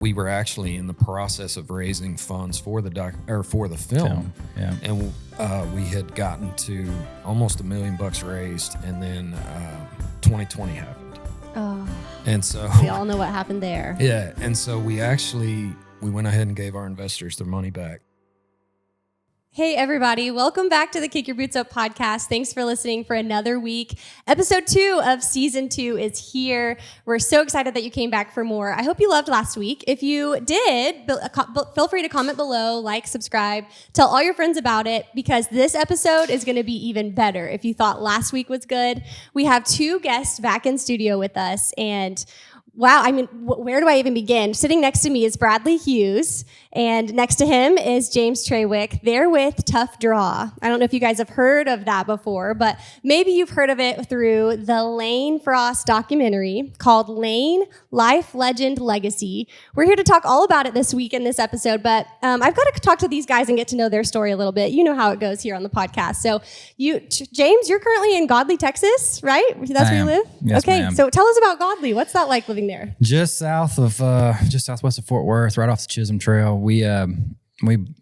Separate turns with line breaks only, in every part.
we were actually in the process of raising funds for the film.
Yeah.
And we had gotten to almost $1 million raised, and then 2020 happened.
Oh,
And so
we all know what happened there.
yeah, and so we went ahead and gave our investors their money back.
Hey, everybody. Welcome back to the Kick Your Boots Up podcast. Thanks for listening for another week. Episode 2 of season 2 is here. We're so excited that you came back for more. I hope you loved last week. If you did, feel free to comment below, like, subscribe, tell all your friends about it, because this episode is going to be even better. If you thought last week was good, we have 2 guests back in studio with us, and wow, I mean, where do I even begin? Sitting next to me is Bradley Hughes, and next to him is James Trawick. They're with Tough Draw. I don't know if you guys have heard of that before, but maybe you've heard of it through the Lane Frost documentary called Lane, Life, Legend, Legacy. We're here to talk all about it this week in this episode, but I've got to talk to these guys and get to know their story a little bit. You know how it goes here on the podcast. So James, you're currently in Godley, Texas, right? That's where you live?
Yes,
okay,
ma'am.
so tell us about Godley. What's that like living there?
Just southwest of Fort Worth, right off the Chisholm Trail. We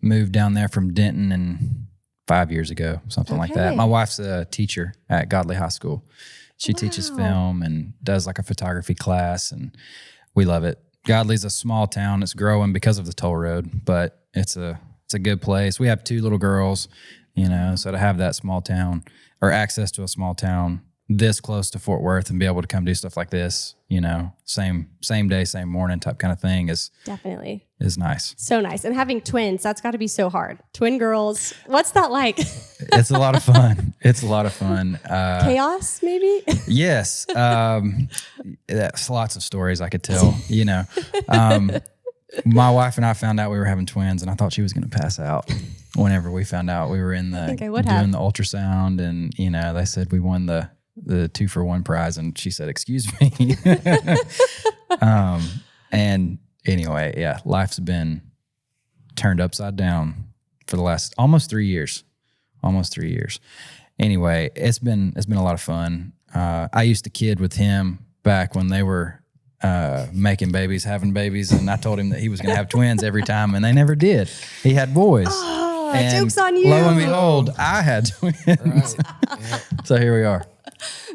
moved down there from Denton and 5 years ago, something like that. My wife's a teacher at Godley High School. She teaches film and does like a photography class, and we love it. Godley's a small town. It's growing because of the toll road, but it's a good place. We have 2 little girls, so to have that small town or access to a small town this close to Fort Worth and be able to come do stuff like this, same day, same morning type kind of thing is nice.
So nice. And having twins, that's got to be so hard. Twin girls. What's that like?
It's a lot of fun.
Chaos, maybe?
Yes. That's lots of stories I could tell, My wife and I found out we were having twins, and I thought she was going to pass out whenever we found out. We were doing the ultrasound, and, they said we won the 2-for-1 prize, and she said, "Excuse me." And anyway, yeah, life's been turned upside down for the last almost 3 years. Anyway, it's been a lot of fun. I used to kid with him back when they were making babies, having babies, and I told him that he was going to have twins every time, and they never did. He had boys.
And joke's on you.
Lo and behold, I had twins. Right. Yeah. So here we are.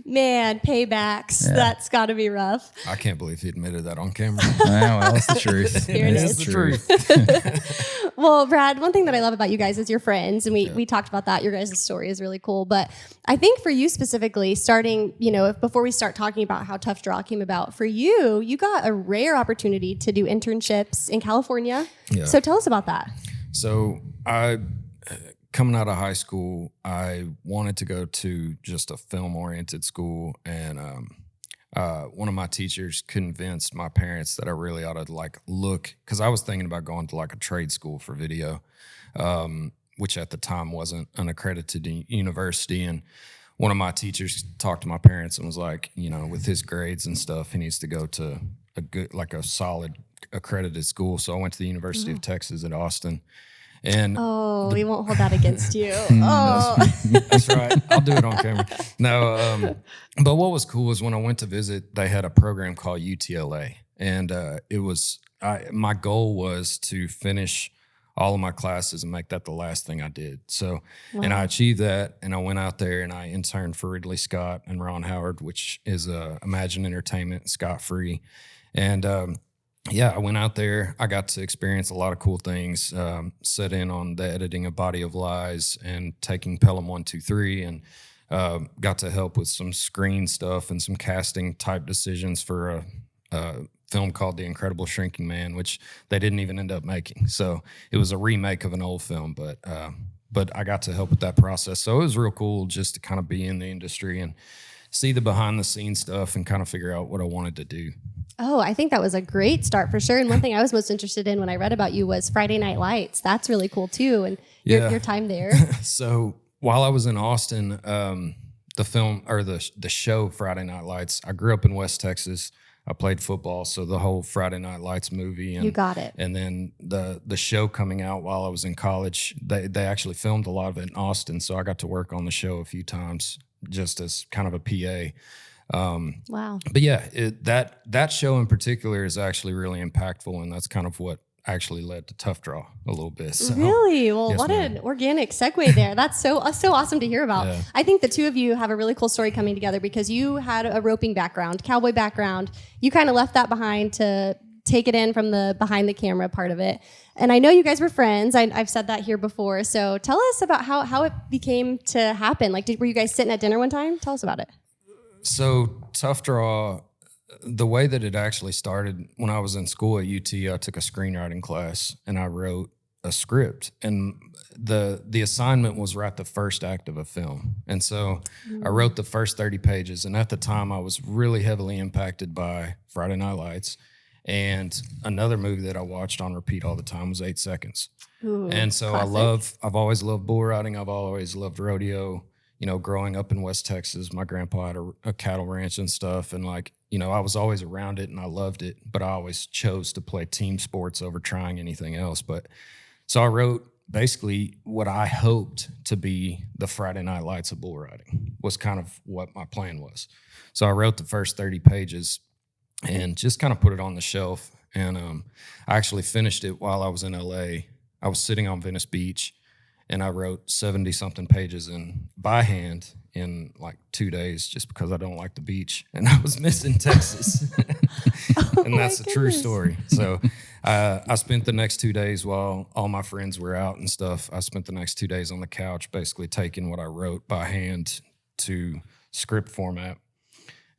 Man, paybacks. Yeah. That's got to be rough.
I can't believe he admitted that on camera.
Well, it's the truth.
Here it is.
The truth.
Well, Brad, one thing that I love about you guys is your friends, and we talked about that. Your guys' story is really cool. But I think for you specifically, starting, before we start talking about how Tough Draw came about, for you got a rare opportunity to do internships in California. Yeah. So tell us about that.
So coming out of high school, I wanted to go to just a film-oriented school, and one of my teachers convinced my parents that I really ought to look, because I was thinking about going to a trade school for video, which at the time wasn't an accredited university. And one of my teachers talked to my parents and was like, with his grades and stuff, he needs to go to a good, a solid accredited school. So I went to the University of Texas at Austin. And
we won't hold that against you.
That's right. I'll do it on camera. No, but what was cool is when I went to visit, they had a program called UTLA, and my goal was to finish all of my classes and make that the last thing I did. So, and I achieved that, and I went out there and I interned for Ridley Scott and Ron Howard, which is Imagine Entertainment, Scott Free, and I went out there. I got to experience a lot of cool things, set in on the editing of Body of Lies and taking Pelham 123, and got to help with some screen stuff and some casting type decisions for a film called The Incredible Shrinking Man, which they didn't even end up making. So it was a remake of an old film, but I got to help with that process. So it was real cool just to kind of be in the industry and see the behind the scenes stuff and kind of figure out what I wanted to do.
Oh, I think that was a great start for sure. And one thing I was most interested in when I read about you was Friday Night Lights. That's really cool too. And your time there.
So while I was in Austin, the film or the show Friday Night Lights, I grew up in West Texas. I played football, so the whole Friday Night Lights movie. And,
you got it.
And then the show coming out while I was in college, they actually filmed a lot of it in Austin, so I got to work on the show a few times just as kind of a PA.
Wow.
But yeah, that show in particular is actually really impactful, and that's kind of what actually led to Tough Draw a little bit. So,
really? Well,
yes,
what
ma'am.
an organic segue there. That's so awesome to hear about.
Yeah.
I think the two of you have a really cool story coming together because you had a roping background, cowboy background. You kind of left that behind to take it in from the behind the camera part of it. And I know you guys were friends. I've said that here before. So tell us about how it became to happen. Like, were you guys sitting at dinner one time? Tell us about it.
So Tough Draw, the way that it actually started, when I was in school at UT, I took a screenwriting class and I wrote a script, and the assignment was write the first act of a film. And so I wrote the first 30 pages, and at the time I was really heavily impacted by Friday Night Lights, and another movie that I watched on repeat all the time was 8 Seconds.
Ooh,
And so
classic.
I've always loved bull riding. I've always loved rodeo. You know, growing up in West Texas, my grandpa had a cattle ranch and stuff. And like, you know, I was always around it and I loved it, but I always chose to play team sports over trying anything else. But so I wrote basically what I hoped to be the Friday Night Lights of bull riding was kind of what my plan was. So I wrote the first 30 pages and just kind of put it on the shelf. And I actually finished it while I was in LA. I was sitting on Venice Beach, and I wrote 70-something pages by hand in like 2 days just because I don't like the beach. And I was missing Texas. And that's a true story. So I spent the next 2 days while all my friends were out and stuff. I spent the next 2 days on the couch basically taking what I wrote by hand to script format.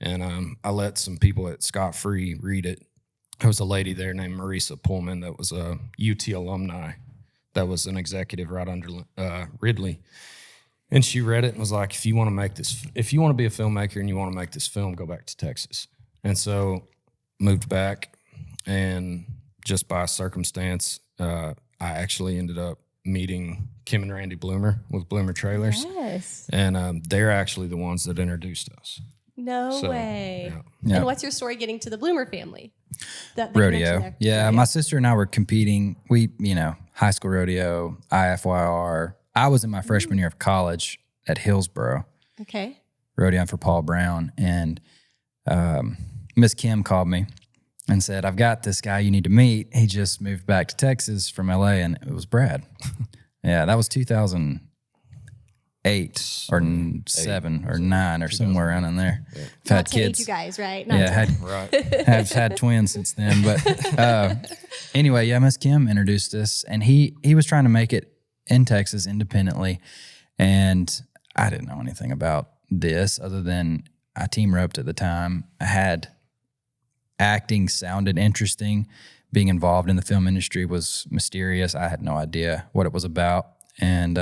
And I let some people at Scott Free read it. There was a lady there named Marisa Pullman that was a UT alumni that was an executive right under Ridley. And she read it and was like, if you want to be a filmmaker and you want to make this film, go back to Texas. And so moved back, and just by circumstance, I actually ended up meeting Kim and Randy Bloomer with Bloomer Trailers.
Yes.
And they're actually the ones that introduced us.
No
So,
way.
yeah.
Yeah.
And what's your story getting to the Bloomer family? That
Rodeo.
connection there?
Yeah, my sister and I were competing. We, high school rodeo, IFYR. I was in my freshman year of college at Hillsboro,
Okay.
rodeoing for Paul Brown. And Miss Kim called me and said, I've got this guy you need to meet. He just moved back to Texas from LA, and it was Brad. Yeah, that was 2008 or 7 or 9 or somewhere around in there.
Yeah.
I've had
Not to age
kids.
you guys, right?
Yeah,
Right.
have had twins since then. But anyway, yeah, Miss Kim introduced us, and he was trying to make it in Texas independently, and I didn't know anything about this other than I team roped at the time. I had acting sounded interesting. Being involved in the film industry was mysterious. I had no idea what it was about, and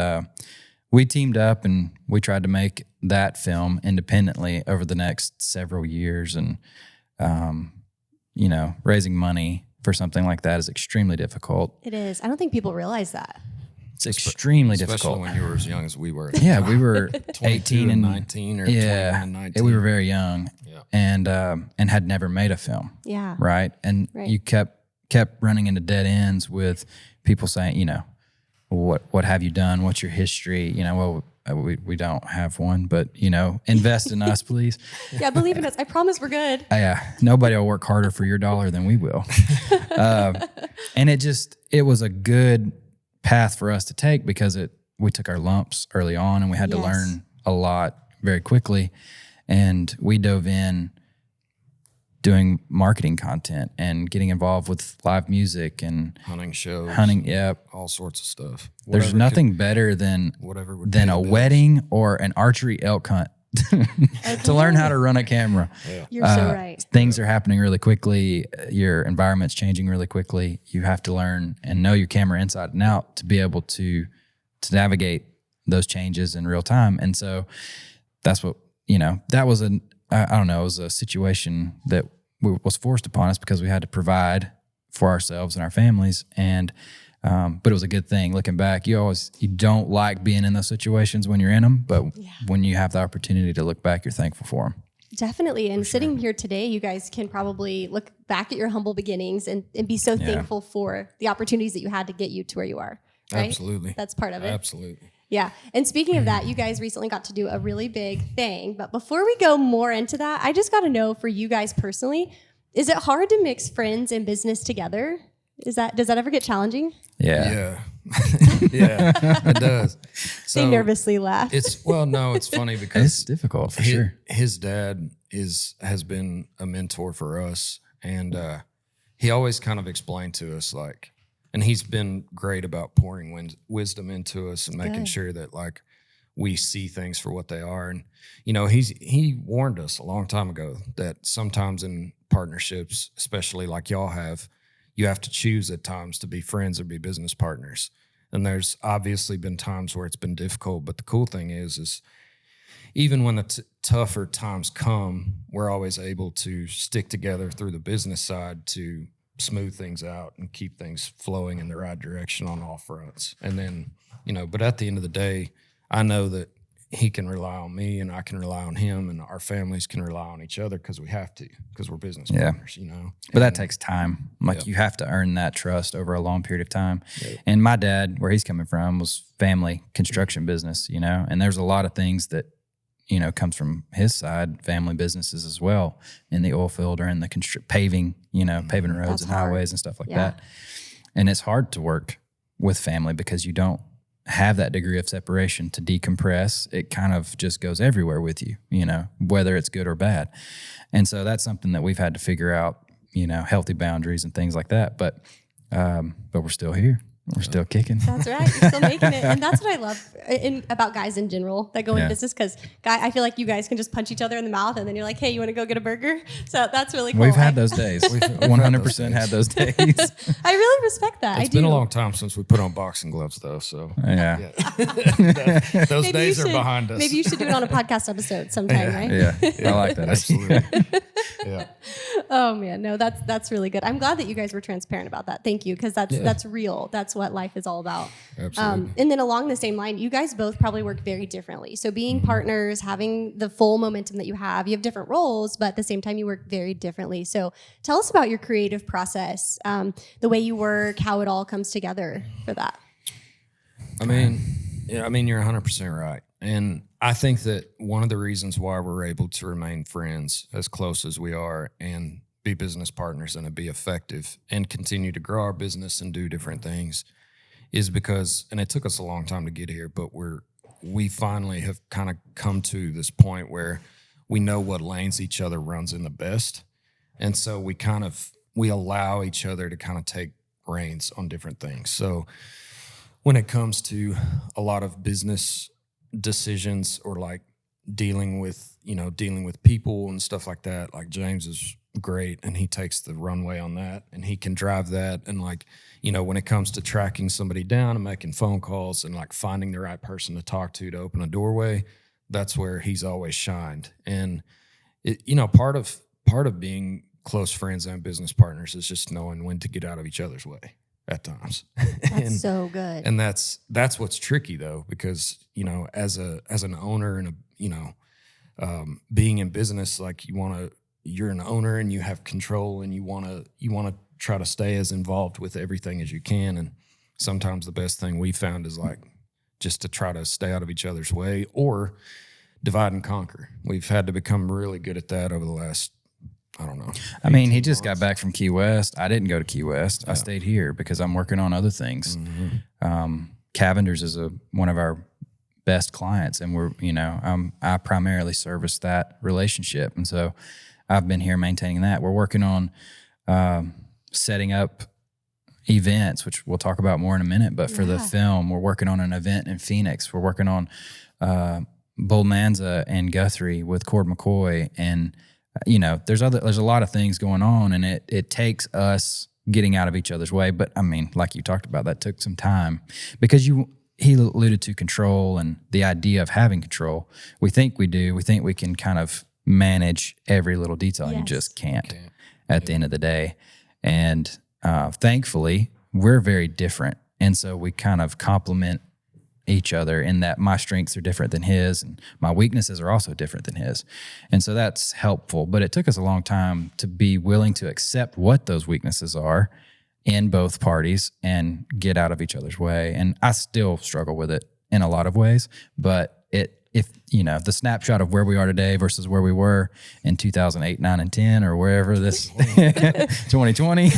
we teamed up and we tried to make that film independently over the next several years. And, raising money for something like that is extremely difficult.
It is. I don't think people realize that.
It's extremely
Especially
difficult.
when you were as young as we were.
Yeah, we were
22
18 and
19 or
yeah,
21 and 19.
we were very young,
Yeah.
and had never made a film,
Yeah.
right? And
Right.
you kept running into dead ends with people saying, what have you done? What's your history? We don't have one, but invest in us, please.
Yeah, believe in us. I promise we're good.
Yeah, nobody will work harder for your dollar than we will. And it was a good path for us to take because we took our lumps early on, and we had to
Yes.
learn a lot very quickly. And we dove in doing marketing content and getting involved with live music and
Hunting shows.
Yep.
All sorts of stuff.
There's
Whatever
nothing better than
whatever would
than
pay
a
the bills.
wedding or an archery elk hunt to learn how to run a camera.
You're so right.
Things are happening really quickly. Your environment's changing really quickly. You have to learn and know your camera inside and out to be able to navigate those changes in real time. And so that's what, that was it was a situation that was forced upon us because we had to provide for ourselves and our families. And, but it was a good thing. Looking back, you don't like being in those situations when you're in them, but when you have the opportunity to look back, you're thankful for them.
Definitely. And sitting here today, you guys can probably look back at your humble beginnings and be so thankful for the opportunities that you had to get you to where you are. Right?
Absolutely.
That's part of it.
Absolutely.
Yeah. And speaking of that, you guys recently got to do a really big thing. But before we go more into that, I just got to know for you guys personally, is it hard to mix friends and business together? Does that ever get challenging?
Yeah.
Yeah, it does.
They nervously laugh.
No, it's funny because
It's difficult for sure.
His dad has been a mentor for us, and he always kind of explained to us and he's been great about pouring wisdom into us and making sure that we see things for what they are. And he warned us a long time ago that sometimes in partnerships, especially like y'all have, you have to choose at times to be friends or be business partners. And there's obviously been times where it's been difficult, but the cool thing is even when the tougher times come, we're always able to stick together through the business side to smooth things out and keep things flowing in the right direction on all fronts. And then, but at the end of the day, I know that he can rely on me and I can rely on him, and our families can rely on each other because we have to, because we're business partners,
But that takes time. You have to earn that trust over a long period of time. Yeah. And my dad, where he's coming from, was family construction business, and there's a lot of things that, comes from his side, family businesses as well, in the oil field or in the paving, paving roads and highways and stuff like that. And it's hard to work with family because you don't have that degree of separation to decompress. It kind of just goes everywhere with you, whether it's good or bad. And so that's something that we've had to figure out, healthy boundaries and things like that. But we're still here. We're still kicking.
That's right. You're still making it. And that's what I love about guys in general that go in business, because I feel like you guys can just punch each other in the mouth and then you're like, hey, you want to go get a burger? So that's really cool.
We've had those days. We've 100% had those days.
I really respect that.
It's been a long time since we put on boxing gloves, though. So
yeah.
Those days are behind us.
Maybe you should do it on a podcast episode sometime, right?
Yeah. I like that.
Absolutely. Yeah.
Oh man, no, that's really good. I'm glad that you guys were transparent about that. Thank you, because that's real. That's what life is all about.
Absolutely.
And then along the same line, you guys both probably work very differently. So being partners, having the full momentum that you have different roles, but at the same time you work very differently. So tell us about your creative process, the way you work, how it all comes together for that.
I mean, you're 100% right. And I think that one of the reasons why we're able to remain friends as close as we are and be business partners and be effective and continue to grow our business and do different things is because, and it took us a long time to get here, but we finally have kind of come to this point where we know what lanes each other runs in the best. And so we allow each other to kind of take reins on different things. So when it comes to a lot of business decisions or dealing with people and stuff like that, James is great and he takes the runway on that and he can drive that. And when it comes to tracking somebody down and making phone calls and finding the right person to talk to open a doorway, that's where he's always shined. And part of being close friends and business partners is just knowing when to get out of each other's way at times.
That's so good.
And that's what's tricky though, because as an owner and being in business, you're an owner and you have control and you want to try to stay as involved with everything as you can. And sometimes the best thing we found is just to try to stay out of each other's way or divide and conquer. We've had to become really good at that over the last, I don't know.
I mean, he just got back from Key West. I didn't go to Key West. I stayed here because I'm working on other things. Mm-hmm. Cavender's is one of our best clients, and I primarily service that relationship. And so I've been here maintaining that. We're working on setting up events, which we'll talk about more in a minute. But for the film, we're working on an event in Phoenix. We're working on Bonanza and Guthrie with Cord McCoy, and there's a lot of things going on, and it takes us getting out of each other's way. But I mean, like you talked about, that took some time because he alluded to control and the idea of having control. We think we do. We think we can kind of manage every little detail. Yes. You just can't at the end of the day. And thankfully, we're very different. And so we kind of complement each other in that my strengths are different than his and my weaknesses are also different than his. And so that's helpful. But it took us a long time to be willing to accept what those weaknesses are in both parties and get out of each other's way. And I still struggle with it in a lot of ways, but if the snapshot of where we are today versus where we were in 2008, 9, and 10, or wherever this 2020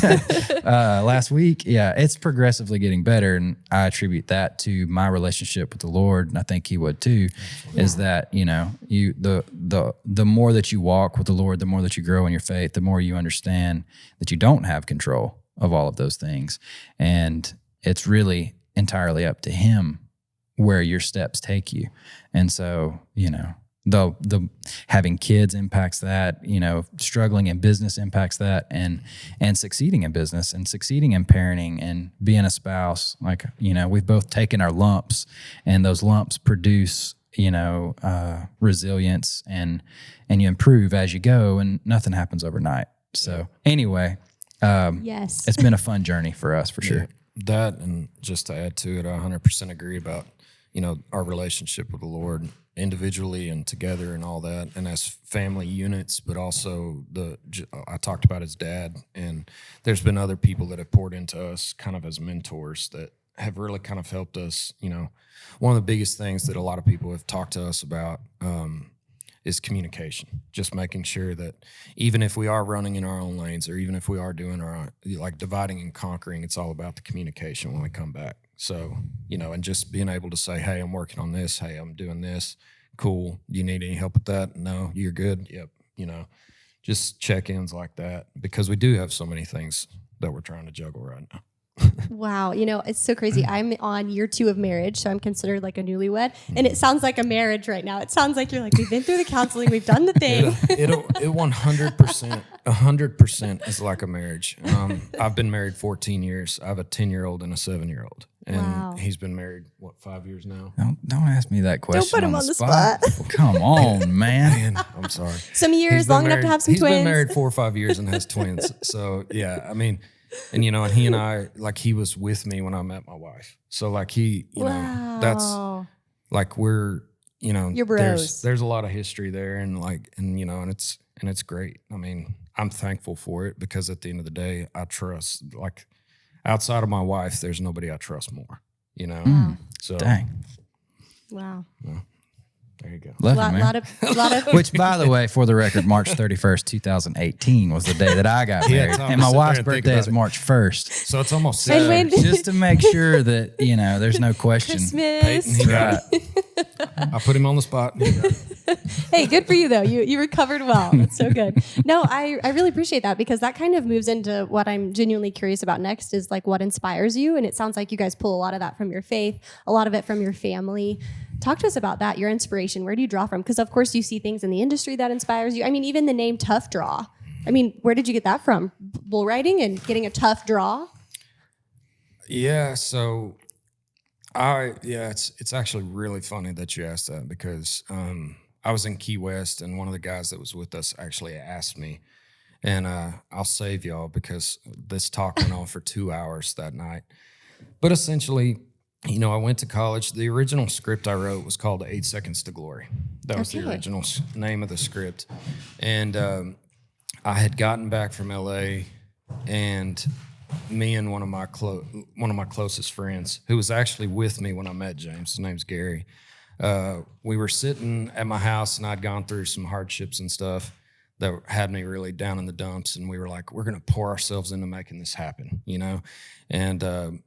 last week, it's progressively getting better, and I attribute that to my relationship with the Lord, and I think He would too. Is that the more that you walk with the Lord, the more that you grow in your faith, the more you understand that you don't have control of all of those things, and it's really entirely up to Him where your steps take you. And so, the having kids impacts that, struggling in business impacts that, and succeeding in business and succeeding in parenting and being a spouse. Like, we've both taken our lumps, and those lumps produce, resilience, and you improve as you go, and nothing happens overnight. So anyway,
yes,
it's been a fun journey for us, for sure.
That, and just to add to it, I 100% agree about, our relationship with the Lord individually and together and all that, and as family units, but also I talked about his dad, and there's been other people that have poured into us kind of as mentors that have really kind of helped us. One of the biggest things that a lot of people have talked to us about is communication, just making sure that even if we are running in our own lanes, or even if we are doing our own, like dividing and conquering, it's all about the communication when we come back. So, and just being able to say, hey, I'm working on this. Hey, I'm doing this. Cool. Do you need any help with that? No, you're good. Yep. Just check-ins like that, because we do have so many things that we're trying to juggle right now.
Wow. It's so crazy. I'm on year 2 of marriage, so I'm considered like a newlywed, and it sounds like a marriage right now. It sounds like you're like, we've been through the counseling, we've done the thing.
It 100% is like a marriage. I've been married 14 years. I have a 10-year-old and a 7-year-old. And he's been married, 5 years now?
Don't ask me that question.
Don't put him on the spot.
Well, come on, man.
I'm sorry.
Some years, long enough to have some twins.
He's been married 4 or 5 years and has twins. So, yeah, I mean, and, and he and I, like, he was with me when I met my wife. So, like, he, that's, like, we're,
Your bros.
There's a lot of history there, and, like, and it's great. I mean, I'm thankful for it, because at the end of the day, I trust, like, outside of my wife, there's nobody I trust more, So,
dang.
Wow.
Well, there you go.
Love you, man.
Lot of
Which, by the way, for the record, March 31st, 2018 was the day that I got married.
Tom,
And my
sit there
wife's
and think
birthday
about
is
it.
March 1st.
So it's almost
And
sad.
when-
Just to make sure that, there's no question.
Christmas.
Peyton, he got it. I put him on the spot. He got it.
Hey, good for you though. You recovered well. That's so good. No, I really appreciate that, because that kind of moves into what I'm genuinely curious about next, is like what inspires you. And it sounds like you guys pull a lot of that from your faith, a lot of it from your family. Talk to us about that, your inspiration. Where do you draw from? Because of course you see things in the industry that inspires you. I mean, even the name Tough Draw. I mean, where did you get that from? Bull riding and getting a tough draw?
Yeah, so it's actually really funny that you asked that, because I was in Key West, and one of the guys that was with us actually asked me, and I'll save y'all because this talk went on for 2 hours that night. But essentially, I went to college. The original script I wrote was called 8 Seconds to Glory. That was the original name of the script. And I had gotten back from LA, and me and one of my closest friends, who was actually with me when I met James, his name's Gary, we were sitting at my house, and I'd gone through some hardships and stuff that had me really down in the dumps, and we were like, we're going to pour ourselves into making this happen, and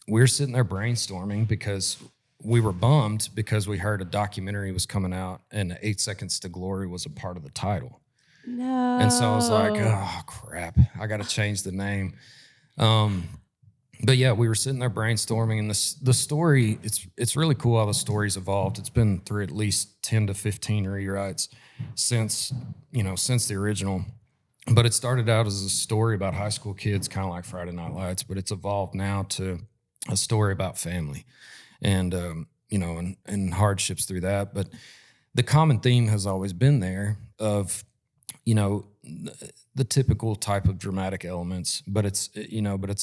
we were sitting there brainstorming, because we were bummed because we heard a documentary was coming out, and 8 Seconds to Glory was a part of the title.
No.
And so I was like, oh crap, I got to change the name. But yeah, we were sitting there brainstorming, and the story, it's really cool how the story's evolved. It's been through at least 10 to 15 rewrites since the original. But it started out as a story about high school kids, kind of like Friday Night Lights, but it's evolved now to a story about family and, and hardships through that. But the common theme has always been there of, the typical type of dramatic elements, but it's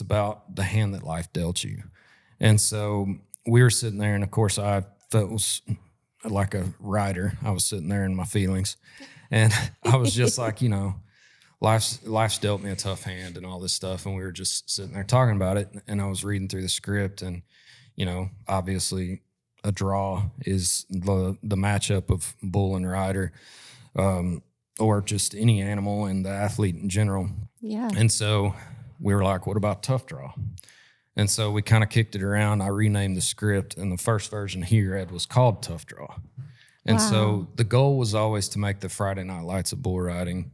about the hand that life dealt you. And so we were sitting there, and of course I felt like a writer. I was sitting there in my feelings, and I was just like, life's dealt me a tough hand and all this stuff. And we were just sitting there talking about it, and I was reading through the script, and, obviously a draw is the matchup of bull and rider, or just any animal and the athlete in general.
Yeah.
And so we were like, what about tough draw? And so we kind of kicked it around. I renamed the script, and the first version here, Ed, was called Tough Draw. And so the goal was always to make the Friday Night Lights of bull riding.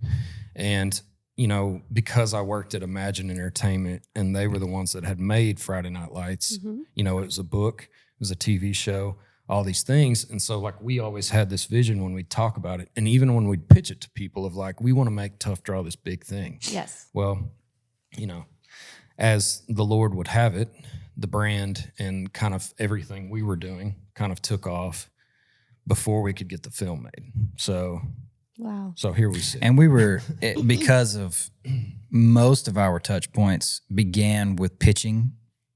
And, you know, because I worked at Imagine Entertainment and they were the ones that had made Friday Night Lights, you know, it was a book, it was a TV show, all these things. And so, like, we always had this vision when we talk about it. And even when we'd pitch it to people of like, we want to make Tough Draw this big thing.
Yes.
Well, you know, as the Lord would have it, the brand and kind of everything we were doing kind of took off before we could get the film made. So,
wow.
So here we sit.
And we were, because of most of our touch points began with pitching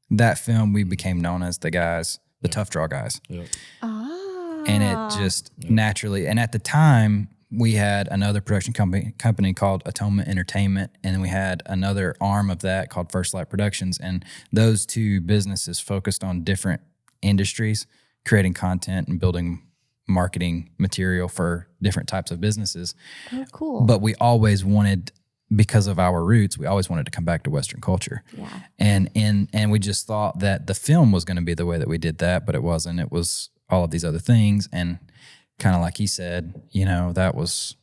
that film, we became known as the guys, the Tough Draw guys.
Yep.
And it just naturally, and at the time, we had another production company called Atonement Entertainment, and then we had another arm of that called First Light Productions. And those two businesses focused on different industries, creating content and building marketing material for different types of businesses.
Oh, cool.
But we always wanted, because of our roots, we always wanted to come back to Western culture.
Yeah.
And we just thought that the film was going to be the way that we did that, but it wasn't. It was all of these other things. And kind of like he said, you know, that was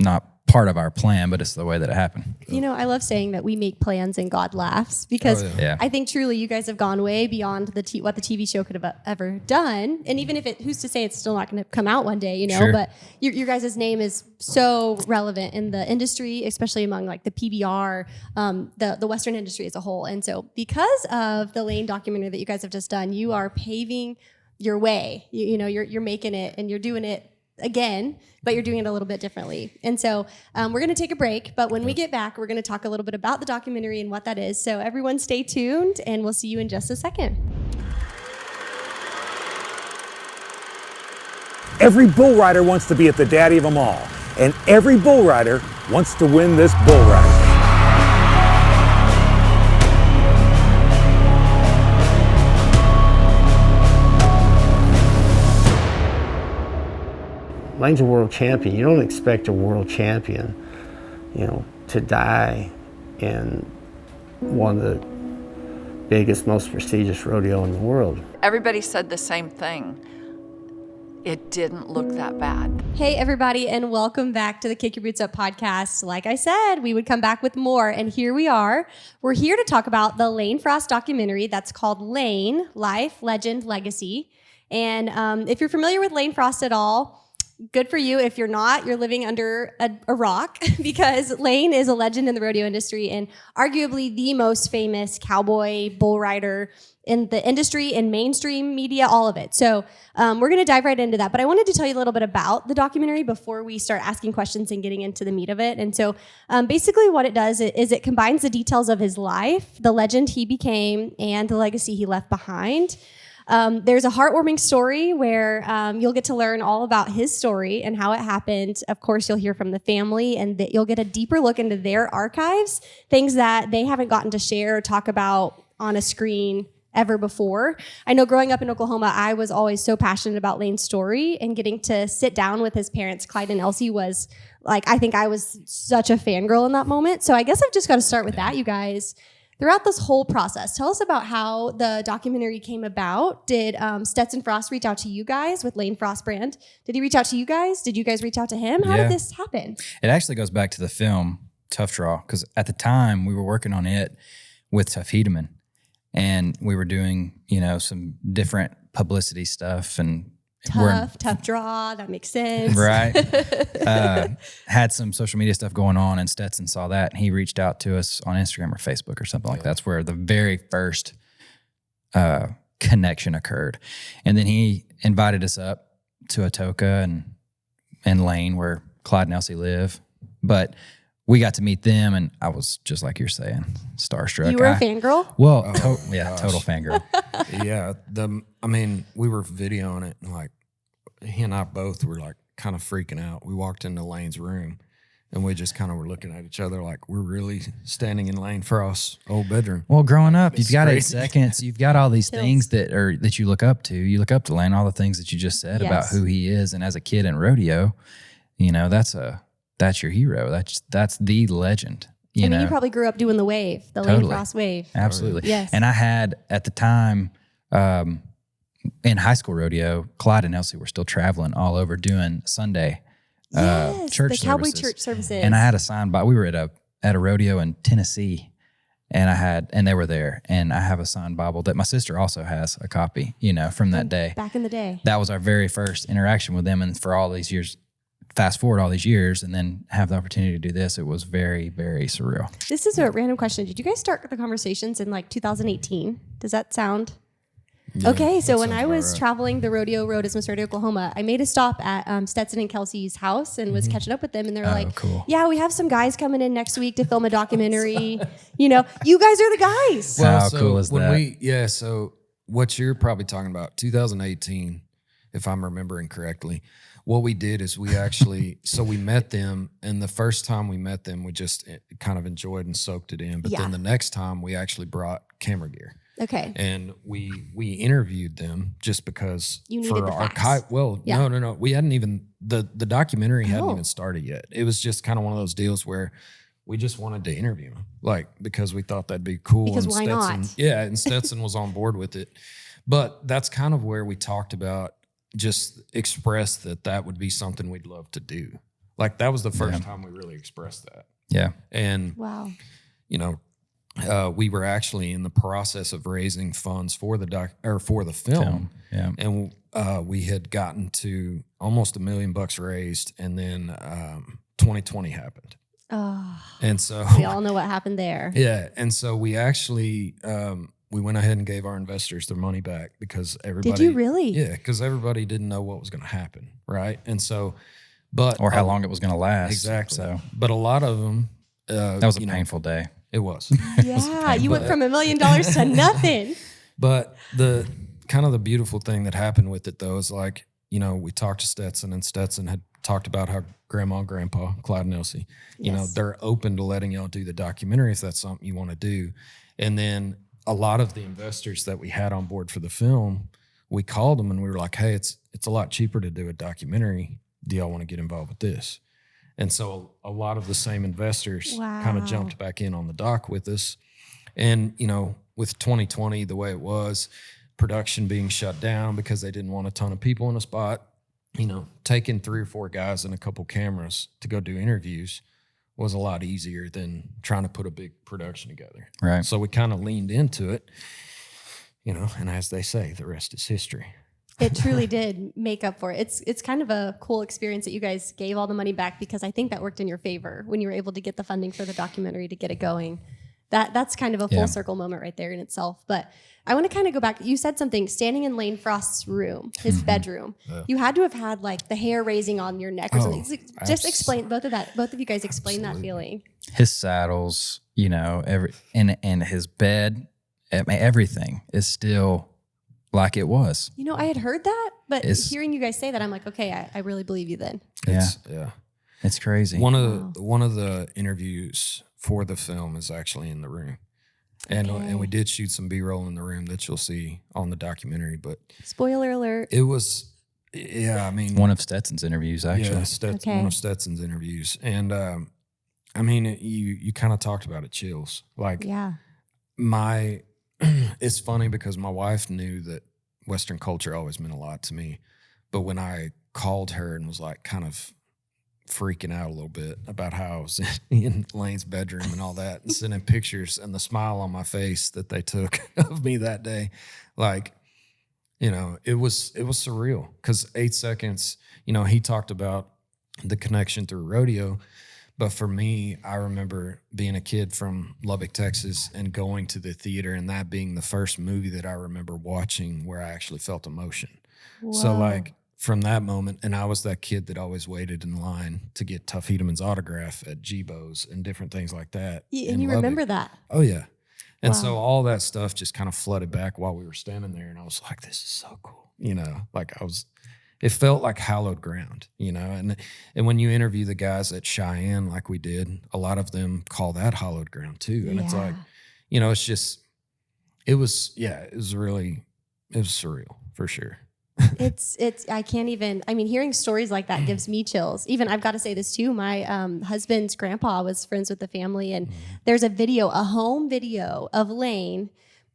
not part of our plan, but it's the way that it happened.
You know, I love saying that we make plans and God laughs, because I think truly you guys have gone way beyond what the TV show could have ever done. And even if who's to say it's still not going to come out one day, you know,
Sure.
But your guys' name is so relevant in the industry, especially among like the PBR, the Western industry as a whole. And so because of the Lane documentary that you guys have just done, you are paving your way. You know, you're making it and you're doing it again, but you're doing it a little bit differently. And so we're going to take a break, but when we get back, we're going to talk a little bit about the documentary and what that is. So everyone stay tuned, and we'll see you in just a second.
Every bull rider wants to be at the daddy of them all, and every bull rider wants to win this bull rider.
Lane's a world champion. You don't expect a world champion, you know, to die in one of the biggest, most prestigious rodeo in the world.
Everybody said the same thing. It didn't look that bad.
Hey, everybody, and welcome back to the Kick Your Boots Up podcast. Like I said, we would come back with more, and here we are. We're here to talk about the Lane Frost documentary that's called Lane, Life, Legend, Legacy. And if you're familiar with Lane Frost at all, good for you. If you're not, you're living under a rock, because Lane is a legend in the rodeo industry and arguably the most famous cowboy bull rider in the industry and mainstream media, all of it. So we're going to dive right into that. But I wanted to tell you a little bit about the documentary before we start asking questions and getting into the meat of it. And so basically what it does is it combines the details of his life, the legend he became, and the legacy he left behind. There's a heartwarming story where you'll get to learn all about his story and how it happened. Of course, you'll hear from the family, and that you'll get a deeper look into their archives, things that they haven't gotten to share or talk about on a screen ever before. I know growing up in Oklahoma, I was always so passionate about Lane's story, and getting to sit down with his parents, Clyde and Elsie, was like, I think I was such a fangirl in that moment. So I guess I've just got to start with that, you guys. Throughout this whole process, tell us about how the documentary came about. Did Stetson Frost reach out to you guys with Lane Frost brand? Did he reach out to you guys? Did you guys reach out to him? How did this happen?
It actually goes back to the film Tough Draw, because at the time we were working on it with Tuff Hedeman, and we were doing, you know, some different publicity stuff, and
Tough draw. That makes sense.
Right. Had some social media stuff going on, and Stetson saw that, and he reached out to us on Instagram or Facebook or something like that. That's where the very first connection occurred. And then he invited us up to Atoka and Lane, where Clyde and Elsie live. But we got to meet them, and I was just like you're saying, starstruck.
You were a fangirl?
Well, total fangirl.
Yeah. I mean, we were videoing it, and like he and I both were like kind of freaking out. We walked into Lane's room, And we just kind of were looking at each other like we're really standing in Lane Frost's old bedroom.
Well, growing up,
It's
you've got 8
crazy.
seconds. You've got all these
Chills.
things that you look up to. You look up to Lane, all the things that you just said about
Yes.
who he is. And as a kid in rodeo, you know, that's your hero. That's the legend. You know,
you probably grew up doing the wave, the Lane
Totally.
Frost wave.
Absolutely.
Yes.
And I had at the time in high school rodeo, Clyde and Elsie were still traveling all over doing Sunday
Yes,
church
the cowboy
services.
church services.
And I had a sign by. We were at a rodeo in Tennessee, and they were there. And I have a signed Bible that my sister also has a copy. You know, from that day.
back in the day.
That was our very first interaction with them, and for all these years. Fast forward all these years, and then have the opportunity to do this. It was very, very surreal.
This is a random question. Did you guys start the conversations in like 2018? Does that sound?
Yeah,
Okay, so
that
when
sounds
I
about
was
right.
traveling the rodeo road as Miss Rodeo Oklahoma, I made a stop at Stetson and Kelsey's house and was catching up with them. And they were like,
cool.
yeah, we have some guys coming in next week to film a documentary. You know, you guys are the guys.
How cool is that?
So what you're probably talking about, 2018, if I'm remembering correctly, what we did is we actually, so we met them, and the first time we met them, we just kind of enjoyed and soaked it in. But
Yeah.
then the next time, we actually brought camera gear.
Okay.
And we interviewed them just because
You needed the facts.
No. We hadn't even the documentary hadn't
Oh.
even started yet. It was just kind of one of those deals where we just wanted to interview them, like because we thought that'd be cool.
Because
and
why
Stetson,
not?
Yeah, and Stetson was on board with it. But that's kind of where we talked about just express that would be something we'd love to do. Like that was the first time we really expressed that.
Yeah.
And
Wow.
you know, we were actually in the process of raising funds for the film.
Yeah.
And we had gotten to almost $1 million raised, and then 2020 happened.
Oh,
And so
we all know what happened there.
yeah, and so we actually we went ahead and gave our investors their money back because everybody
Did you really?
Yeah, because everybody didn't know what was going to happen, right? And so, but
Or how long it was going to last.
exactly.
So
But a lot of them
that was a painful day.
It was.
Yeah, you went from $1 million to nothing.
But the kind of the beautiful thing that happened with it though is like, you know, we talked to Stetson, and Stetson had talked about how grandma and grandpa, Clyde and Elsie, you know,
Yes.
they're open to letting y'all do the documentary if that's something you want to do. And then a lot of the investors that we had on board for the film, we called them and we were like, hey, it's a lot cheaper to do a documentary. Do y'all want to get involved with this? And so a lot of the same investors kind
Wow.
of jumped back in on the dock with us. And, you know, with 2020, the way it was, production being shut down because they didn't want a ton of people in a spot, you know, taking 3 or 4 guys and a couple cameras to go do interviews was a lot easier than trying to put a big production together.
Right.
So we kind of leaned into it, you know, and as they say, the rest is history.
It truly did make up for it. It's kind of a cool experience that you guys gave all the money back, because I think that worked in your favor when you were able to get the funding for the documentary to get it going. That's kind of a full
Yeah.
circle moment right there in itself. But I want to kind of go back. You said something, standing in Lane Frost's room, his bedroom. You had to have had like the hair raising on your neck or something. Just explain both of you guys explain that feeling.
His saddles, you know, and his bed, I mean, everything is still like it was.
You know, I had heard that, but
It's-
hearing you guys say that, I'm like, okay, I really believe you then.
Yeah.
It's crazy.
One of the interviews for the film is actually in the room. And we did shoot some B-roll in the room that you'll see on the documentary, but
Spoiler alert.
it was, I mean,
One of Stetson's interviews, actually.
Okay.
one of Stetson's interviews. And I mean, you kind of talked about it, chills. Like
Yeah.
it's funny because my wife knew that Western culture always meant a lot to me. But when I called her and was like kind of freaking out a little bit about how I was in Lane's bedroom and all that, and sending pictures, and the smile on my face that they took of me that day, like, you know, it was surreal because 8 seconds, you know, he talked about the connection through rodeo. But for me, I remember being a kid from Lubbock, Texas, and going to the theater, and that being the first movie that I remember watching where I actually felt emotion. So
Whoa.
like from that moment, and I was that kid that always waited in line to get Tuff Hedeman's autograph at Jibo's and different things like that.
And
in
you
Lubbock.
remember that.
Oh yeah. And so
Wow.
all that stuff just kind of flooded back while we were standing there, and I was like, this is so cool. You know, like it it felt like hallowed ground, you know. And when you interview the guys at Cheyenne, like we did, a lot of them call that hallowed ground too. And it's like, you know, it's just, it was surreal for sure.
It's I can't even, I mean, hearing stories like that gives me chills. Even I've got to say this too. My husband's grandpa was friends with the family, and there's a home video of Lane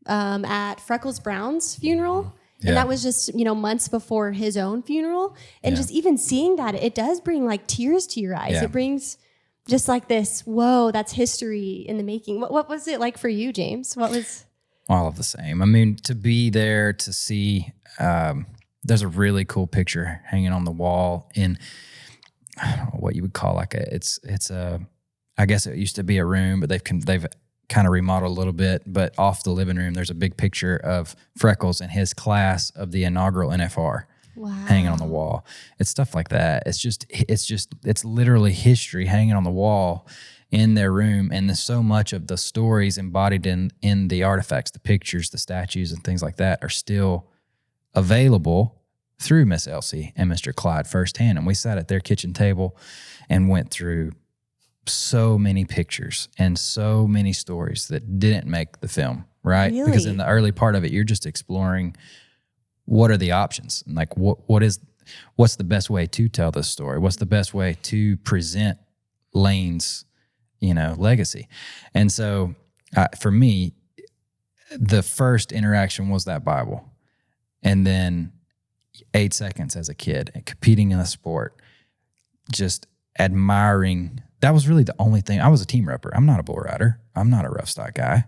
at Freckles Brown's funeral. And that was just, you know, months before his own funeral. And just even seeing that, it does bring like tears to your eyes. It brings just like this, whoa, that's history in the making. What was it like for you, James? What was...
All of the same. I mean, to be there, to see, there's a really cool picture hanging on the wall in, I don't know what you would call like I guess it used to be a room, but they've kind of remodeled a little bit, but off the living room, there's a big picture of Freckles and his class of the inaugural NFR hanging on the wall. It's stuff like that. It's literally history hanging on the wall in their room. And there's so much of the stories embodied in the artifacts, the pictures, the statues and things like that are still available through Miss Elsie and Mr. Clyde firsthand. And we sat at their kitchen table and went through so many pictures and so many stories that didn't make the film, right?
Really?
Because in the early part of it, you're just exploring what are the options, and like what's the best way to tell this story? What's the best way to present Lane's, you know, legacy? And so for me, the first interaction was that Bible, and then 8 seconds as a kid and competing in a sport, just admiring. That was really the only thing. I was a team roper. I'm not a bull rider. I'm not a rough stock guy,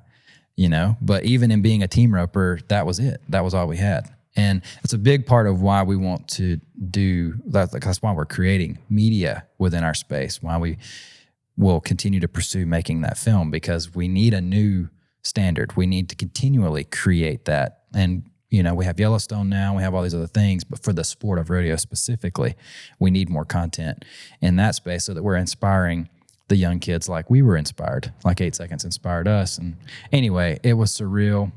you know, but even in being a team roper, that was it. That was all we had. And it's a big part of why we want to do that. That's why we're creating media within our space, why we will continue to pursue making that film, because we need a new standard. We need to continually create that. And, you know, we have Yellowstone now, we have all these other things, but for the sport of rodeo specifically, we need more content in that space so that we're inspiring the young kids like we were inspired, like 8 Seconds inspired us. And anyway, it was surreal.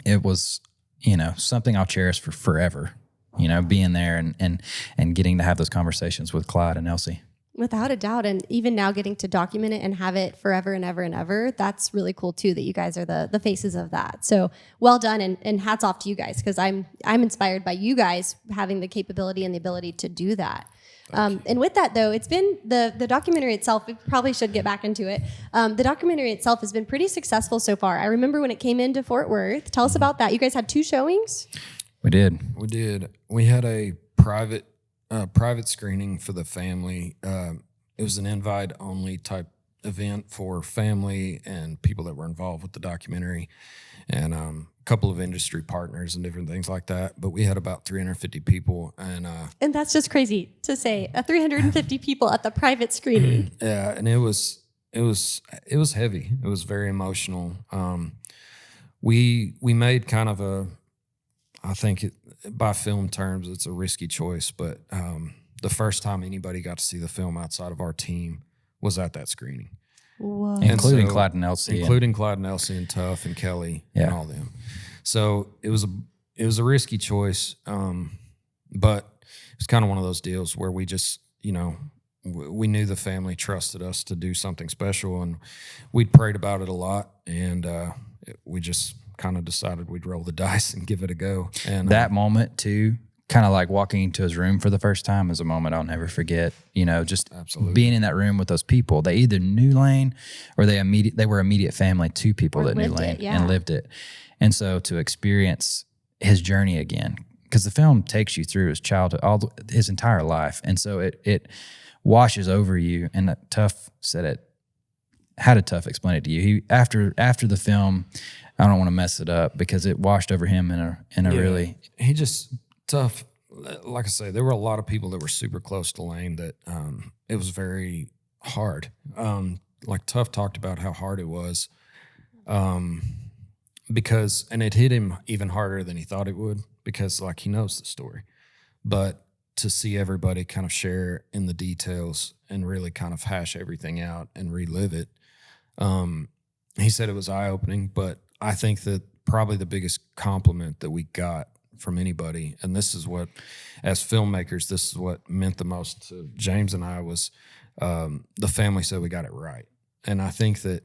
It was, you know, something I'll cherish for forever, you know, being there and getting to have those conversations with Clyde and Elsie.
Without a doubt. And even now getting to document it and have it forever and ever and ever, that's really cool too, that you guys are the faces of that. So well done, and hats off to you guys, because I'm inspired by you guys having the capability and the ability to do that. And with that though, it's been the documentary itself, we probably should get back into it. The documentary itself has been pretty successful so far. I remember when it came into Fort Worth. Tell us about that. You guys had 2 showings?
We did.
We had a private screening for the family. It was an invite-only type event for family and people that were involved with the documentary, and a couple of industry partners and different things like that. But we had about 350 people, and
that's just crazy to say, 350 people at the private screening.
Yeah, and it was heavy. It was very emotional. We made kind of I think by film terms, it's a risky choice, but the first time anybody got to see the film outside of our team was at that screening.
Whoa.
Including Clyde and Elsie.
Including Clyde and Elsie and Tuff and Kelly and all them. So it was a risky choice, but it was kind of one of those deals where we just, you know, we knew the family trusted us to do something special, and we'd prayed about it a lot, and we just kind of decided we'd roll the dice and give it a go. And
that moment too, kind of like walking into his room for the first time, is a moment I'll never forget. You know, just being in that room with those people. They either knew Lane or they were immediate family to people that knew Lane and lived it. And so to experience his journey again, because the film takes you through his childhood, his entire life. And so it washes over you. And Tuff said it. How did Tuff explain it to you? He after the film, I don't want to mess it up because it washed over him in a really.
He just Tuff. Like I say, there were a lot of people that were super close to Lane that it was very hard. Like Tuff talked about how hard it was, because it hit him even harder than he thought it would, because like he knows the story, but to see everybody kind of share in the details and really kind of hash everything out and relive it. He said it was eye-opening, but I think that probably the biggest compliment that we got from anybody. And this is what, as filmmakers, this is what meant the most to James and I was the family said we got it right. And I think that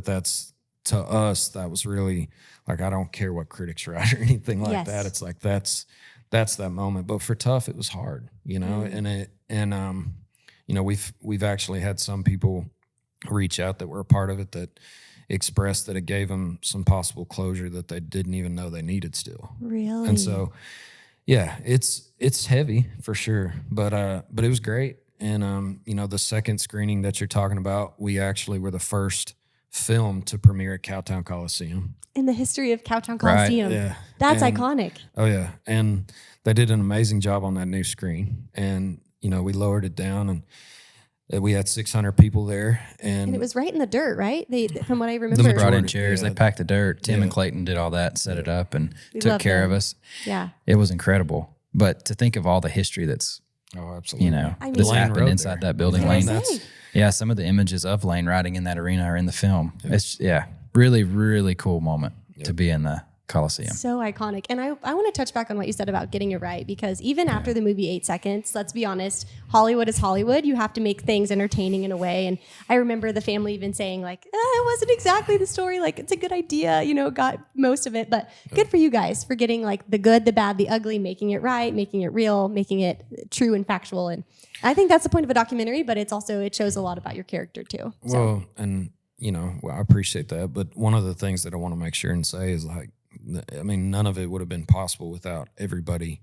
that's, to us, that was really like, I don't care what critics write or anything like that. It's like, that's that moment. But for Tough, it was hard, you know, you know, we've actually had some people reach out that were a part of it that expressed that it gave them some possible closure that they didn't even know they needed still.
Really?
And so, yeah, it's heavy for sure, but it was great. And, you know, the second screening that you're talking about, we actually were the first film to premiere at Cowtown Coliseum.
In the history of Cowtown Coliseum.
Right, yeah.
That's
And-
iconic.
Oh yeah. And they did an amazing job on that new screen. And, you know, we lowered it down and we had 600 people there.
And it was right in the dirt, right? From what I
They
remember.
brought in
Majority,
chairs.
yeah.
They packed the dirt. Tim
Yeah.
and Clayton did all that, set it up, and
We
took
love
care
them.
of us.
Yeah.
It was incredible. But to think of all the history that's,
Oh, absolutely.
you know,
I mean-
this
Lane
happened
Road
inside
there.
that building.
Yeah.
Lane,
That's-
yeah, some of the images of Lane riding in that arena are in the film. It's really, really cool moment to be in the Coliseum.
So iconic. And I want to touch back on what you said about getting it right, because even after the movie 8 Seconds, let's be honest, Hollywood is Hollywood. You have to make things entertaining in a way. And I remember the family even saying like, it wasn't exactly the story. Like, it's a good idea, you know, got most of it. But good for you guys for getting like the good, the bad, the ugly, making it right, making it real, making it true and factual. And I think that's the point of a documentary, but it shows a lot about your character too. So.
Well, and, you know, I appreciate that. But one of the things that I want to make sure and say is like, I mean, none of it would have been possible without everybody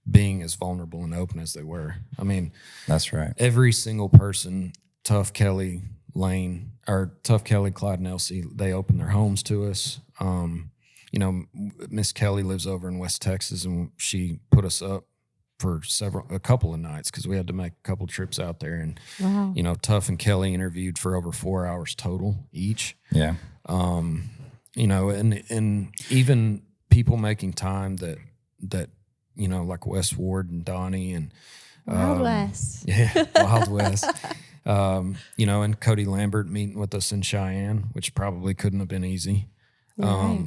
being as vulnerable and open as they were. I mean,
That's right.
every single person, Tough Kelly, Clyde and Elsie, they opened their homes to us. You know, Miss Kelly lives over in West Texas, and she put us up for a couple of nights because we had to make a couple trips out there. And,
Wow.
you know, Tough and Kelly interviewed for over 4 hours total each.
Yeah.
You know, and even people making time that you know, like Wes Ward and Donnie and
Wild West.
yeah, Wild West. You know, and Cody Lambert meeting with us in Cheyenne, which probably couldn't have been easy.
Right.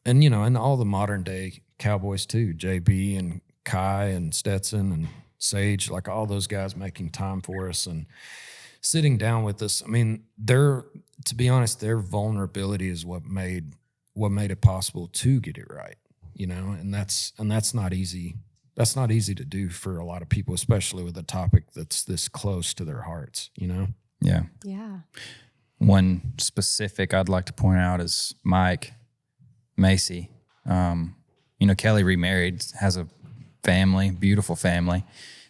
And you know, and all the modern day Cowboys too, JB and Kai and Stetson and Sage, like all those guys making time for us and sitting down with us. I mean, to be honest, their vulnerability is what made it possible to get it right, you know, and that's not easy. That's not easy to do for a lot of people, especially with a topic that's this close to their hearts, you know?
Yeah.
Yeah.
One specific I'd like to point out is Mike Macy. You know, Kelly remarried, has a family, beautiful family.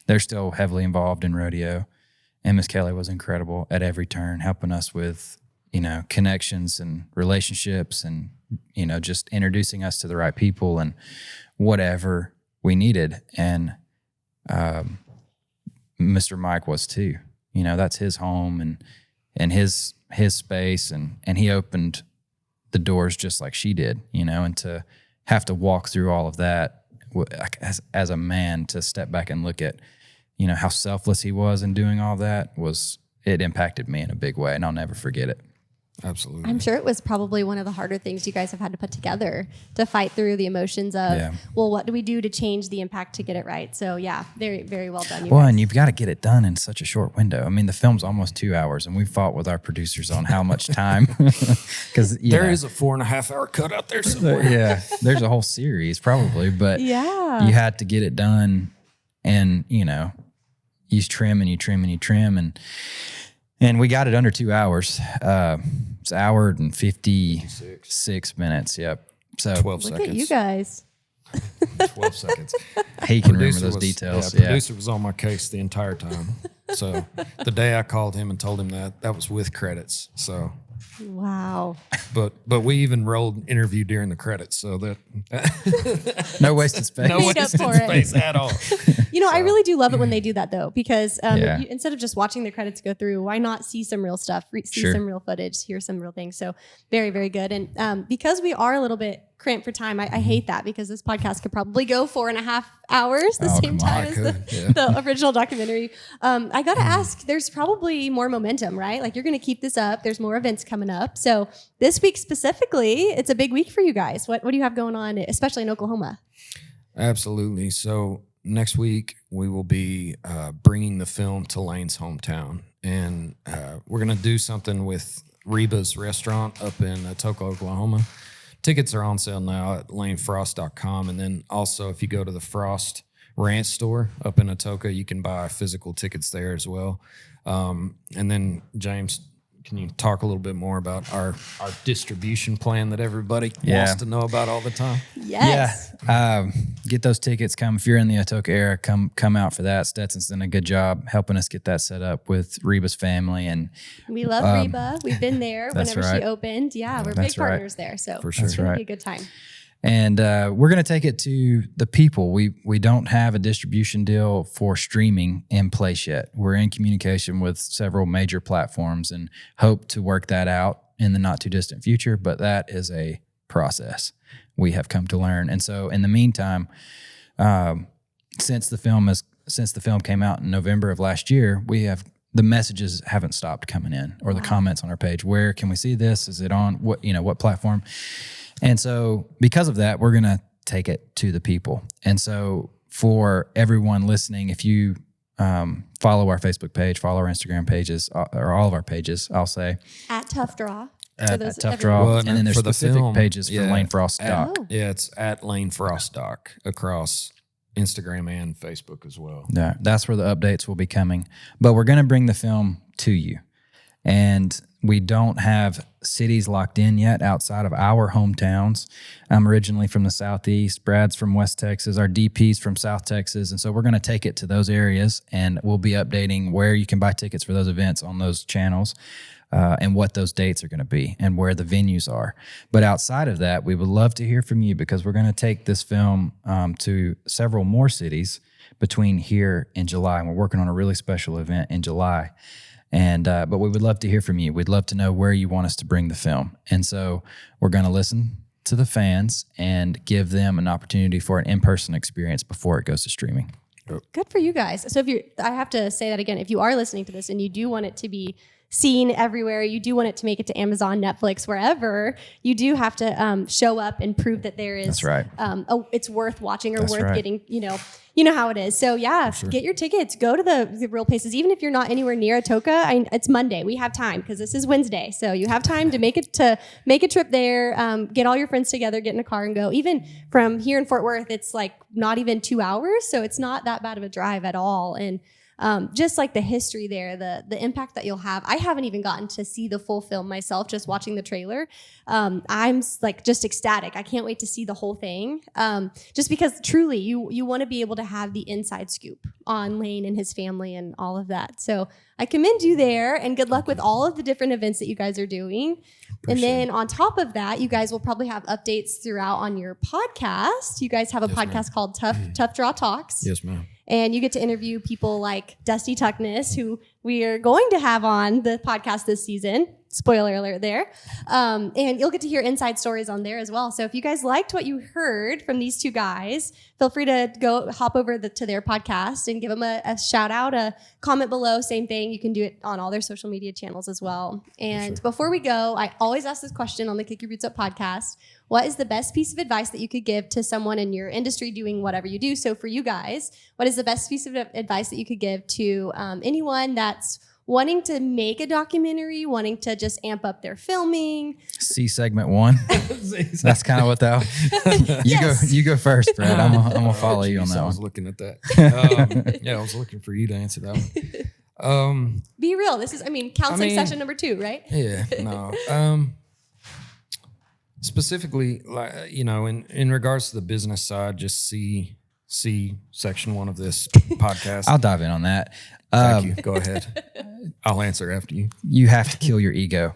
They're still heavily involved in rodeo. And Miss Kelly was incredible at every turn, helping us with, you know, connections and relationships and, you know, just introducing us to the right people and whatever we needed. And Mr. Mike was too. You know, that's his home and his space, and he opened the doors just like she did, you know, and to have to walk through all of that as a man, to step back and look at, you know, how selfless he was in doing all that, it impacted me in a big way, and I'll never forget it.
Absolutely.
I'm sure it was probably one of the harder things you guys have had to put together to fight through the emotions of, well, what do we do to change the impact to get it right? So yeah, very, very well done.
Well,
guys.
and you've got to get it done in such a short window. I mean, the film's almost 2 hours, and we fought with our producers on how much time. Because
there is a 4.5 hour cut out there somewhere.
yeah, there's a whole series probably, but
Yeah.
you had to get it done, and you know, you trim and you trim and you trim, and we got it under 2 hours. It's an hour and 56 minutes. Yep. So
12
Look
seconds.
at you guys.
12 seconds.
he can remember
Producer
those
was-
details.
Yeah,
Yeah.
producer was on my case the entire time. So the day I called him and told him that was with credits. So,
Wow.
but we even rolled interview during the credits. So that
No wasted space.
no
Made up
wasted
for it.
space at all.
You know, I really do love it when they do that though, because
Yeah.
instead of just watching the credits go through, why not see some real stuff, see
Sure.
some real footage, hear some real things. So very, very good. And because we are a little bit cramped for time, I hate that, because this podcast could probably go 4.5 hours, the
Oh,
same
come on.
time as
It could, yeah.
the original documentary. I got to ask, there's probably more momentum, right? Like, you're going to keep this up. There's more events coming up. So this week specifically, it's a big week for you guys. What do you have going on, especially in Oklahoma?
Absolutely. So next week we will be bringing the film to Lane's hometown, and we're going to do something with Reba's restaurant up in Atoka, Oklahoma. Tickets are on sale now at lanefrost.com, and then also if you go to the Frost Ranch store up in Atoka, you can buy physical tickets there as well. And then James, can you talk a little bit more about our distribution plan that everybody wants to know about all the time?
Yes.
Yeah. Get those tickets. Come if you're in the Atoka area. Come out for that. Stetson's done a good job helping us get that set up with Reba's family, and
We love Reba. We've been there
That's
whenever
right.
she opened. Yeah, we're
That's
big partners there. So
For sure.
it's going
right.
to be a good time.
And we're going to take it to the people. We don't have a distribution deal for streaming in place yet. We're in communication with several major platforms and hope to work that out in the not too distant future. But that is a process we have come to learn. And so in the meantime, since the film came out in November of last year, the messages haven't stopped coming in, or the comments on our page. Where can we see this? Is it on what platform? And so because of that, we're going to take it to the people. And so for everyone listening, if you follow our Facebook page, follow our Instagram pages, or all of our pages, I'll say.
At Tough Draw.
At Tough Draw.
Well,
and then there's
for the
specific
film,
pages for Lane Frost Doc.
Yeah, it's at Lane Frost Doc across Instagram and Facebook as well.
Yeah, that's where the updates will be coming. But we're going to bring the film to you. And we don't have cities locked in yet outside of our hometowns. I'm originally from the Southeast. Brad's from West Texas. Our DP's from South Texas. And so we're going to take it to those areas, and we'll be updating where you can buy tickets for those events on those channels, and what those dates are going to be and where the venues are. But outside of that, we would love to hear from you, because we're going to take this film to several more cities between here and July. And we're working on a really special event in July. And but we would love to hear from you. We'd love to know where you want us to bring the film. And so we're going to listen to the fans and give them an opportunity for an in-person experience before it goes to streaming.
Good for you guys. So I have to say that again, if you are listening to this and you do want it to be seen everywhere, you do want it to make it to Amazon, Netflix, wherever, you do have to show up and prove that there is,
That's right.
It's worth watching or
That's
worth
right.
getting, you know how it is. So yeah, get your tickets, go to the real places. Even if you're not anywhere near Atoka, it's Monday. We have time because this is Wednesday. So you have time to make a trip there, get all your friends together, get in a car and go. Even from here in Fort Worth, it's like not even 2 hours. So it's not that bad of a drive at all. And just like the history there, the impact that you'll have. I haven't even gotten to see the full film myself, just watching the trailer. I'm like just ecstatic. I can't wait to see the whole thing. Just because truly you want to be able to have the inside scoop on Lane and his family and all of that. So I commend you there, and good luck with all of the different events that you guys are doing. And then on top of that, you guys will probably have updates throughout on your podcast. You guys have a podcast called Tough Draw Talks.
Yes, ma'am.
And you get to interview people like Dusty Tuckness, who we are going to have on the podcast this season. Spoiler alert there. And you'll get to hear inside stories on there as well. So if you guys liked what you heard from these two guys, feel free to go hop over to their podcast and give them a shout out, a comment below. Same thing. You can do it on all their social media channels as well. And before we go, I always ask this question on the Kick Your Boots Up podcast. What is the best piece of advice that you could give to someone in your industry doing whatever you do? So for you guys, what is the best piece of advice that you could give to anyone that's wanting to make a documentary, wanting to just amp up their filming?
See segment 1. That's kind of what that. You go first, Brad. I'm gonna follow you on that
I was
one.
looking at that. I was looking for you to answer that one.
Be real. This is, counseling session number 2, right?
Yeah, no. Specifically, like, in regards to the business side, just see section 1 of this podcast.
I'll dive in on that.
Thank you. Go ahead. I'll answer after you.
You have to kill your ego.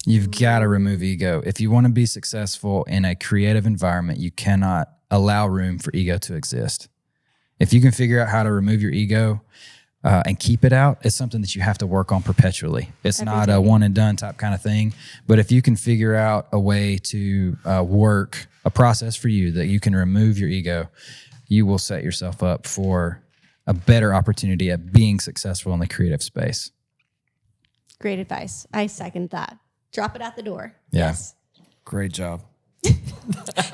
You've got to remove ego. If you want to be successful in a creative environment, you cannot allow room for ego to exist. If you can figure out how to remove your ego and keep it out, it's something that you have to work on perpetually. It's not a one and done type kind of thing. But if you can figure out a way to work a process for you that you can remove your ego, you will set yourself up for a better opportunity at being successful in the creative space.
Great advice. I second that. Drop it out the door.
Yeah.
Yes.
Great job.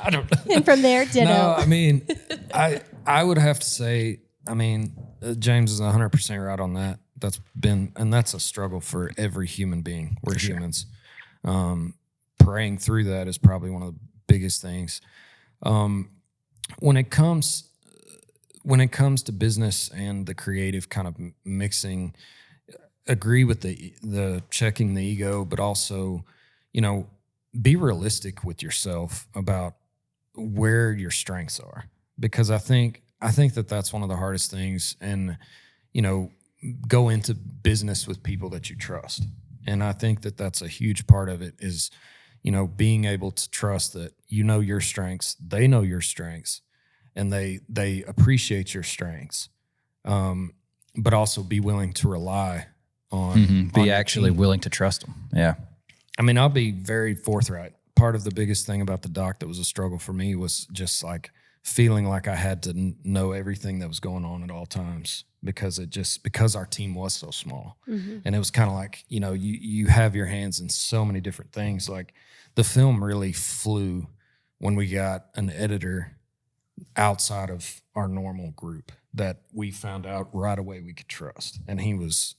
I don't know.
And from there, ditto.
No, I would have to say, I mean, James is 100% right on that. That's a struggle for every human being. We're humans. Praying through that is probably one of the biggest things. When it comes to business and the creative kind of mixing, agree with the checking the ego, but also, be realistic with yourself about where your strengths are, because I think that that's one of the hardest things, and go into business with people that you trust. And I think that that's a huge part of it is, being able to trust that your strengths, they know your strengths, and they appreciate your strengths, but also be willing to rely on
be actually willing to trust them. Yeah.
I mean, I'll be very forthright. Part of the biggest thing about the doc that was a struggle for me was just like feeling like I had to know everything that was going on at all times, because our team was so small. And it was kind of like, you have your hands in so many different things. Like the film really flew when we got an editor outside of our normal group that we found out right away we could trust. And he's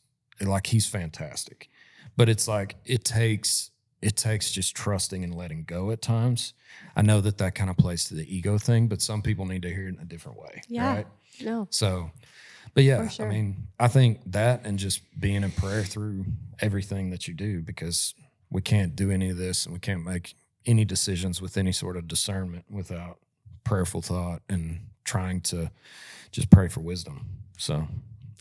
fantastic. But it's like, it takes just trusting and letting go at times. I know that kind of plays to the ego thing, but some people need to hear it in a different way.
Yeah.
Right?
No.
So, but yeah,
For sure.
I mean, I think that, and just being in prayer through everything that you do, because we can't do any of this and we can't make any decisions with any sort of discernment without prayerful thought and trying to just pray for wisdom. So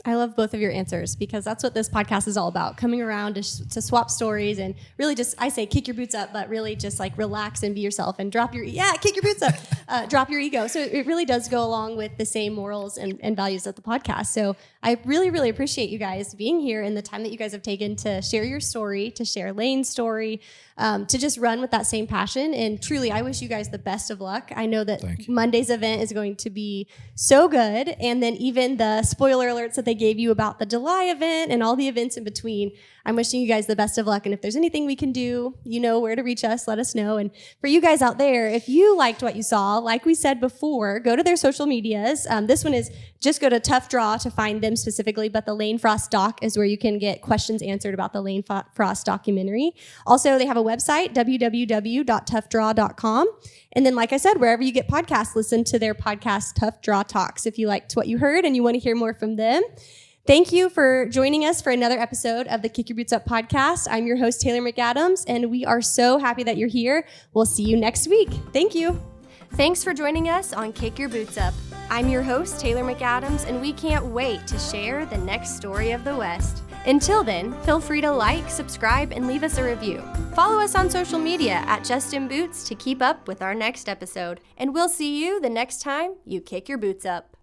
I love both of your answers, because that's what this podcast is all about, coming around to swap stories and really just, I say, kick your boots up, but really just like relax and be yourself and kick your boots up, drop your ego. So it really does go along with the same morals and values of the podcast. So I really, really appreciate you guys being here and the time that you guys have taken to share your story, to share Lane's story, to just run with that same passion. And truly, I wish you guys the best of luck. I know that Monday's event is going to be so good. And then even the spoiler alerts that they gave you about the July event and all the events in between, I'm wishing you guys the best of luck. And if there's anything we can do, you know where to reach us, let us know. And for you guys out there, if you liked what you saw, like we said before, go to their social medias. This one is just go to Tough Draw to find them specifically, but the Lane Frost doc is where you can get questions answered about the Lane Frost documentary. Also, they have a website, www.toughdraw.com. And then, like I said, wherever you get podcasts, listen to their podcast, Tough Draw Talks, if you liked what you heard and you want to hear more from them. Thank you for joining us for another episode of the Kick Your Boots Up podcast. I'm your host, Taylor McAdams, and we are so happy that you're here. We'll see you next week. Thank you. Thanks for joining us on Kick Your Boots Up. I'm your host, Taylor McAdams, and we can't wait to share the next story of the West. Until then, feel free to like, subscribe, and leave us a review. Follow us on social media at Justin Boots to keep up with our next episode. And we'll see you the next time you kick your boots up.